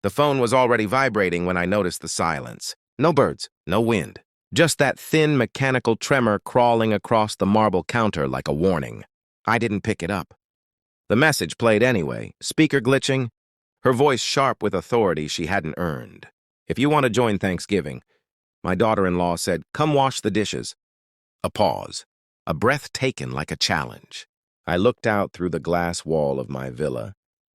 The phone was already vibrating when I noticed the silence. No birds, no wind. Just that thin mechanical tremor crawling across the marble counter like a warning. I didn't pick it up. The message played anyway, speaker glitching, her voice sharp with authority she hadn't earned. If you want to join Thanksgiving, my daughter-in-law said, come wash the dishes. A pause, a breath taken like a challenge. I looked out through the glass wall of my villa,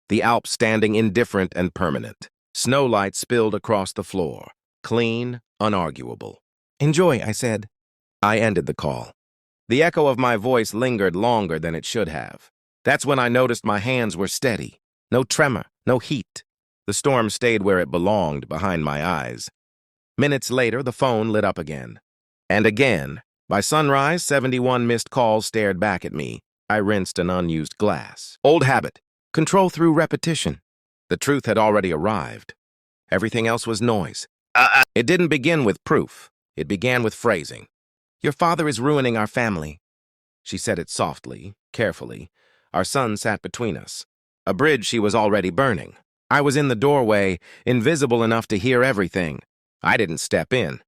the Alps standing indifferent and permanent. Snowlight spilled across the floor, clean, unarguable. Enjoy, I said. I ended the call. The echo of my voice lingered longer than it should have. That's when I noticed my hands were steady. No tremor, no heat. The storm stayed where it belonged, behind my eyes. Minutes later, the phone lit up again. And again. By sunrise, 71 missed calls stared back at me. I rinsed an unused glass. Old habit. Control through repetition. The truth had already arrived. Everything else was noise. It didn't begin with proof. It began with phrasing. Your father is ruining our family. She said it softly, carefully. Our son sat between us. A bridge she was already burning. I was in the doorway, invisible enough to hear everything. I didn't step in.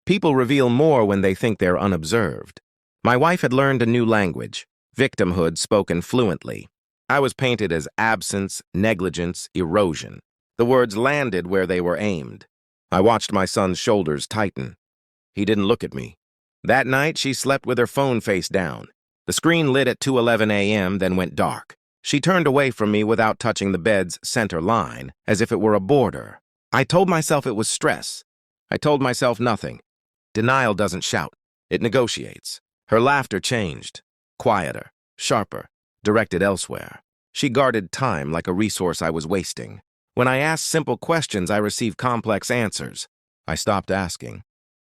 People reveal more when they think they're unobserved. My wife had learned a new language, victimhood spoken fluently. I was painted as absence, negligence, erosion. The words landed where they were aimed. I watched my son's shoulders tighten. He didn't look at me. That night, she slept with her phone face down. The screen lit at 2:11 a.m., then went dark. She turned away from me without touching the bed's center line, as if it were a border. I told myself it was stress. I told myself nothing. Denial doesn't shout. It negotiates. Her laughter changed. Quieter, sharper, directed elsewhere. She guarded time like a resource I was wasting. When I asked simple questions, I received complex answers. I stopped asking.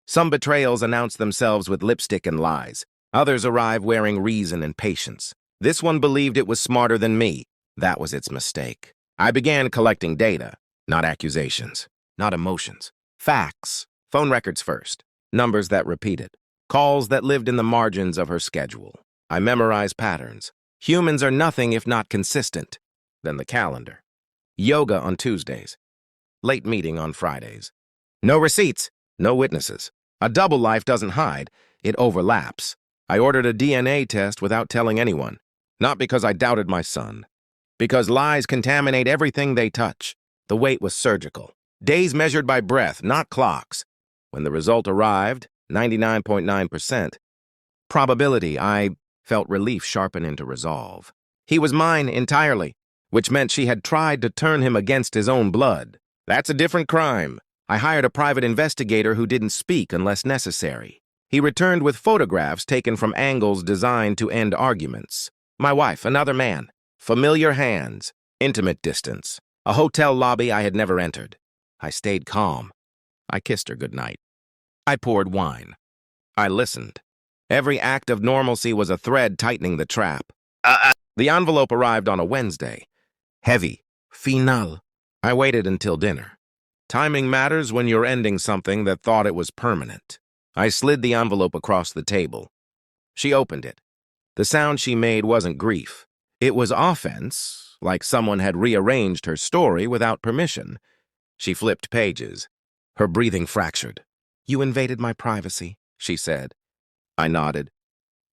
Some betrayals announce themselves with lipstick and lies. Others arrive wearing reason and patience. This one believed it was smarter than me. That was its mistake. I began collecting data, not accusations, not emotions. Facts. Phone records first. Numbers that repeated. Calls that lived in the margins of her schedule. I memorized patterns. Humans are nothing if not consistent. Then the calendar. Yoga on Tuesdays. Late meeting on Fridays. No receipts. No witnesses. A double life doesn't hide. It overlaps. I ordered a DNA test without telling anyone. Not because I doubted my son. Because lies contaminate everything they touch. The weight was surgical. Days measured by breath, not clocks. When the result arrived, 99.9%. Probability, I felt relief sharpen into resolve. He was mine entirely, which meant she had tried to turn him against his own blood. That's a different crime. I hired a private investigator who didn't speak unless necessary. He returned with photographs taken from angles designed to end arguments. My wife, another man. Familiar hands. Intimate distance. A hotel lobby I had never entered. I stayed calm. I kissed her goodnight. I poured wine. I listened. Every act of normalcy was a thread tightening the trap. The envelope arrived on a Wednesday. Heavy. Final. I waited until dinner. Timing matters when you're ending something that thought it was permanent. I slid the envelope across the table. She opened it. The sound she made wasn't grief. It was offense, like someone had rearranged her story without permission. She flipped pages. Her breathing fractured. You invaded my privacy, she said. I nodded.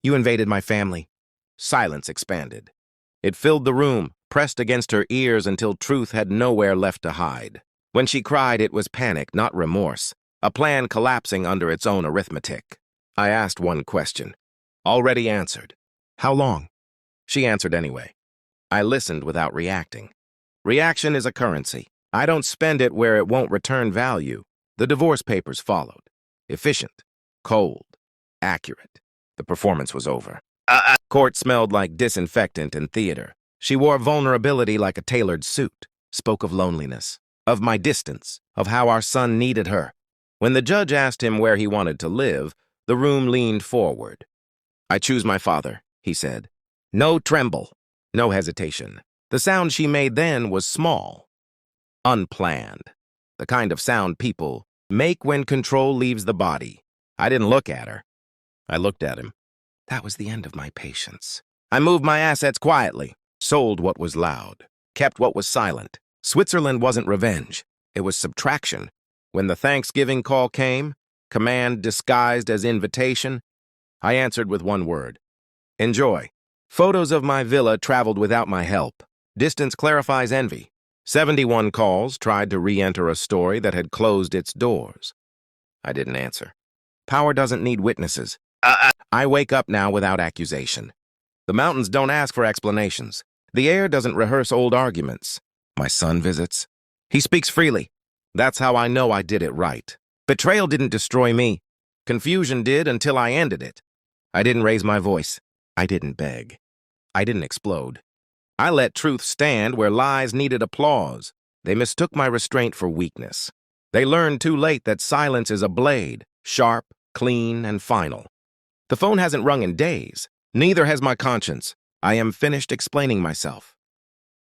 You invaded my family. Silence expanded. It filled the room, pressed against her ears until truth had nowhere left to hide. When she cried, it was panic, not remorse, a plan collapsing under its own arithmetic. I asked one question. Already answered. How long? She answered anyway. I listened without reacting. Reaction is a currency. I don't spend it where it won't return value. The divorce papers followed. Efficient, cold, accurate. The performance was over. Court smelled like disinfectant and theater. She wore vulnerability like a tailored suit, spoke of loneliness, of my distance, of how our son needed her. When the judge asked him where he wanted to live, the room leaned forward. I choose my father, he said. No tremble, no hesitation. The sound she made then was small, unplanned, the kind of sound people make when control leaves the body. I didn't look at her. I looked at him. That was the end of my patience. I moved my assets quietly, sold what was loud, kept what was silent. Switzerland wasn't revenge. It was subtraction. When the Thanksgiving call came, command disguised as invitation, I answered with one word. Enjoy. Photos of my villa traveled without my help. Distance clarifies envy. 71 calls tried to re-enter a story that had closed its doors. I didn't answer. Power doesn't need witnesses. I wake up now without accusation. The mountains don't ask for explanations. The air doesn't rehearse old arguments. My son visits. He speaks freely. That's how I know I did it right. Betrayal didn't destroy me. Confusion did until I ended it. I didn't raise my voice. I didn't beg. I didn't explode. I let truth stand where lies needed applause. They mistook my restraint for weakness. They learned too late that silence is a blade, sharp, clean, and final. The phone hasn't rung in days. Neither has my conscience. I am finished explaining myself.